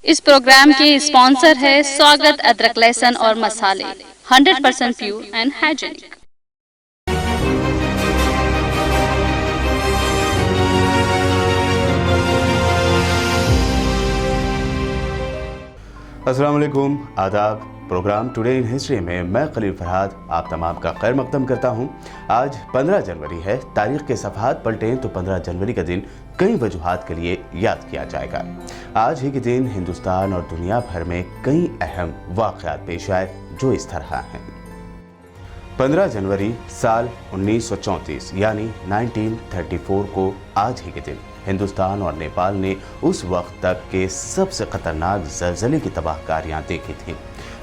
اس programme کے sponsor ہے سواگت ادرک لہسن اور مسالے 100% پیور اینڈ ہائیجینک۔ السلام علیکم، آداب۔ پروگرام ٹوڈے ان ہسٹری میں میں خلیل فرحات آپ تمام کا خیر مقدم کرتا ہوں۔ آج 15 جنوری ہے۔ تاریخ کے صفحات پلٹیں تو 15 جنوری کا دن کئی وجوہات کے لیے یاد کیا جائے گا۔ آج ہی کے دن ہندوستان اور دنیا بھر میں کئی اہم واقعات پیش آئے جو اس طرح ہیں۔ 15 جنوری سال 1934 یعنی 1934 کو آج ہی کے دن ہندوستان اور نیپال نے اس وقت تک کے سب سے خطرناک زلزلے کی تباہ کاریاں دیکھی تھیں۔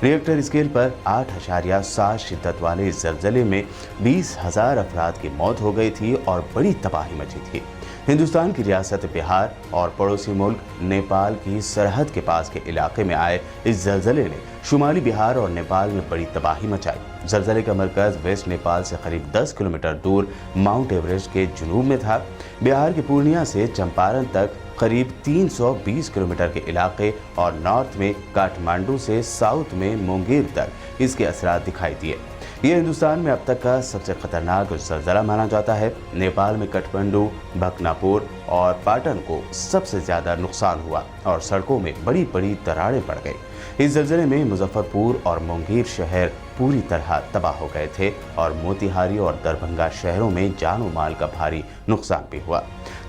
ریکٹر اسکیل پر 8.7 شدت والے اس زلزلے میں 20,000 افراد کی موت ہو گئی تھی اور بڑی تباہی مچی تھی۔ ہندوستان کی ریاست بہار اور پڑوسی ملک نیپال کی سرحد کے پاس کے علاقے میں آئے اس زلزلے نے شمالی بہار اور نیپال میں بڑی تباہی مچائی۔ زلزلے کا مرکز ویسٹ نیپال سے قریب 10 کلومیٹر دور ماؤنٹ ایوریسٹ کے جنوب میں تھا۔ بہار کے پورنیہ سے چمپارن تک قریب 320 کلومیٹر کے علاقے اور نارتھ میں کاٹھمانڈو سے ساؤتھ میں مونگیر تک اس کے اثرات دکھائی دیے۔ یہ ہندوستان میں اب تک کا سب سے خطرناک زلزلہ مانا جاتا ہے۔ نیپال میں کٹھمنڈو، بھکناپور اور پاٹن کو سب سے زیادہ نقصان ہوا اور سڑکوں میں بڑی بڑی دراڑیں پڑ گئی۔ اس زلزلے میں مظفر پور اور مونگیر شہر پوری طرح تباہ ہو گئے تھے اور موتیہاری اور دربھنگا شہروں میں جان و مال کا بھاری نقصان بھی ہوا۔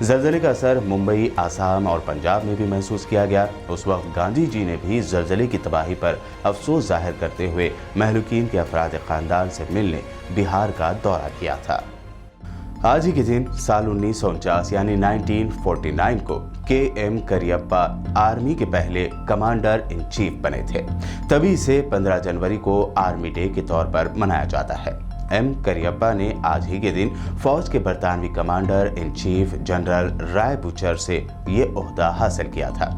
زلزلے کا اثر ممبئی، آسام اور پنجاب میں بھی محسوس کیا گیا۔ اس وقت گاندھی جی نے بھی زلزلے کی تباہی پر افسوس ظاہر کرتے ہوئے مہلوکین کے افراد خاندان سے ملنے بہار کا دورہ کیا تھا۔ آج ہی کے دن سال 1949 یعنی 1949 کو کے ایم کریپا آرمی کے پہلے کمانڈر ان چیف بنے تھے۔ تبھی سے 15 جنوری کو آرمی ڈے کے طور پر منایا جاتا ہے۔ ایم کریپا نے آج ہی کے دن فوج کے برطانوی commander in chief general Roy Bucher سے یہ عہدہ حاصل کیا تھا۔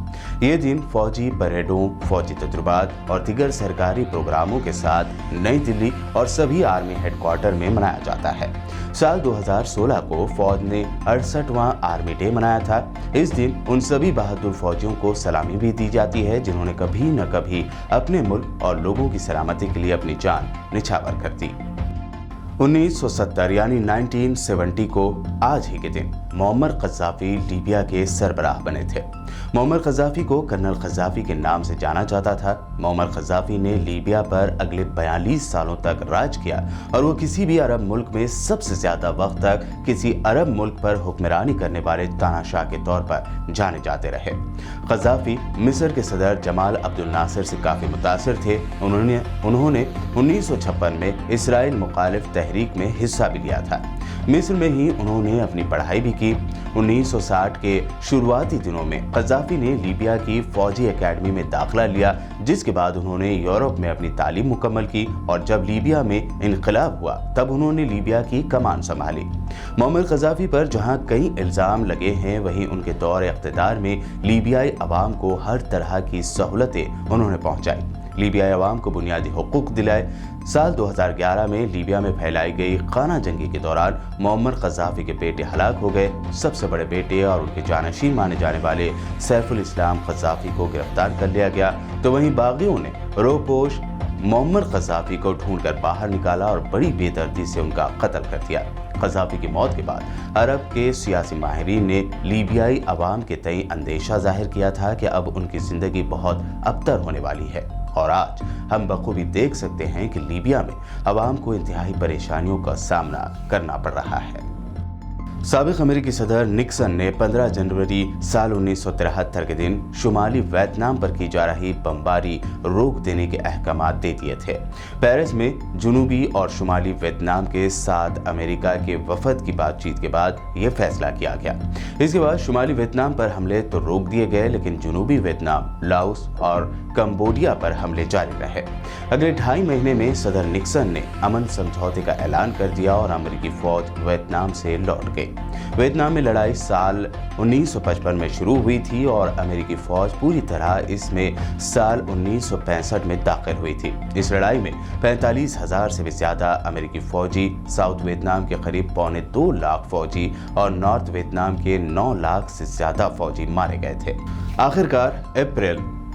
یہ دن فوجی پریڈوں، فوجی تجربات اور دیگر سرکاری پروگراموں کے ساتھ نئی دلی اور سبھی آرمی ہیڈ کوارٹر میں منایا جاتا ہے۔ سال 2016 کو فوج نے 68واں آرمی ڈے منایا تھا۔ اس دن ان سبھی بہادر فوجیوں کو سلامی بھی دی جاتی ہے جنہوں نے کبھی نہ کبھی اپنے ملک اور لوگوں کی سلامتی کے لیے اپنی جان نچھاور کر دی۔ 1970 یعنی 1970 کو آج ہی کے دن معمر قذافی لیبیا کے سربراہ بنے تھے۔ معمر قذافی کو کرنل قذافی کے نام سے جانا جاتا تھا۔ معمر قذافی نے لیبیا پر اگلے 42 سالوں تک راج کیا اور وہ کسی بھی عرب ملک میں سب سے زیادہ وقت تک کسی عرب ملک پر حکمرانی کرنے والے تاناشاہ کے طور پر جانے جاتے رہے۔ قذافی مصر کے صدر جمال عبد الناصر سے کافی متاثر تھے۔ انہوں نے 1956 میں اسرائیل مخالف تحریک میں حصہ بھی لیا تھا۔ مصر میں ہی انہوں نے اپنی پڑھائی بھی کی۔ 1960 کے شروعاتی دنوں میں قذافی نے لیبیا کی فوجی اکیڈمی میں داخلہ لیا، جس کے بعد انہوں نے یورپ میں اپنی تعلیم مکمل کی اور جب لیبیا میں انقلاب ہوا تب انہوں نے لیبیا کی کمان سنبھالی۔ معمر قذافی پر جہاں کئی الزام لگے ہیں وہیں ان کے دور اقتدار میں لیبیائی عوام کو ہر طرح کی سہولتیں انہوں نے پہنچائی، لیبیائی عوام کو بنیادی حقوق دلائے۔ سال 2011 میں لیبیا میں پھیلائی گئی خانہ جنگی کے دوران معمر قذافی کے بیٹے ہلاک ہو گئے۔ سب سے بڑے بیٹے اور ان کے جانشین مانے جانے والے سیف الاسلام قذافی کو گرفتار کر لیا گیا تو وہیں باغیوں نے روپوش معمر قذافی کو ڈھونڈ کر باہر نکالا اور بڑی بے دردی سے ان کا قتل کر دیا۔ قذافی کی موت کے بعد عرب کے سیاسی ماہرین نے لیبیائی عوام کے تئیں اندیشہ ظاہر کیا تھا کہ اب ان کی زندگی بہت ابتر ہونے والی ہے اور آج ہم بخوبی دیکھ سکتے ہیں کہ لیبیا میں عوام کو انتہائی پریشانیوں کا سامنا کرنا پڑ رہا ہے۔ سابق امریکی صدر نکسن نے 15 جنوری سال 1973 کے دن شمالی ویتنام پر کی جا رہی بمباری روک دینے کے احکامات دے دیے تھے۔ پیرس میں جنوبی اور شمالی ویتنام کے ساتھ امریکہ کے وفد کی بات چیت کے بعد یہ فیصلہ کیا گیا۔ اس کے بعد شمالی ویتنام پر حملے تو روک دیے گئے لیکن جنوبی ویتنام، لاؤس اور کمبوڈیا پر حملے جاری رہے۔ اگلے 2.5 مہینے میں صدر نکسن نے امن سمجھوتے کا اعلان کر دیا اور امریکی فوج ویتنام سے لوٹ گئی۔ ویتنام میں لڑائی سال 1955 میں شروع ہوئی تھی اور امریکی فوج پوری طرح اس میں سال 1965 میں داخل ہوئی تھی۔ اس لڑائی میں 45,000 سے بھی زیادہ امریکی فوجی، ساؤتھ ویتنام کے قریب 2.25 لاکھ فوجی اور نارتھ ویتنام کے 9 لاکھ سے زیادہ فوجی مارے گئے تھے۔ آخرکار اپریل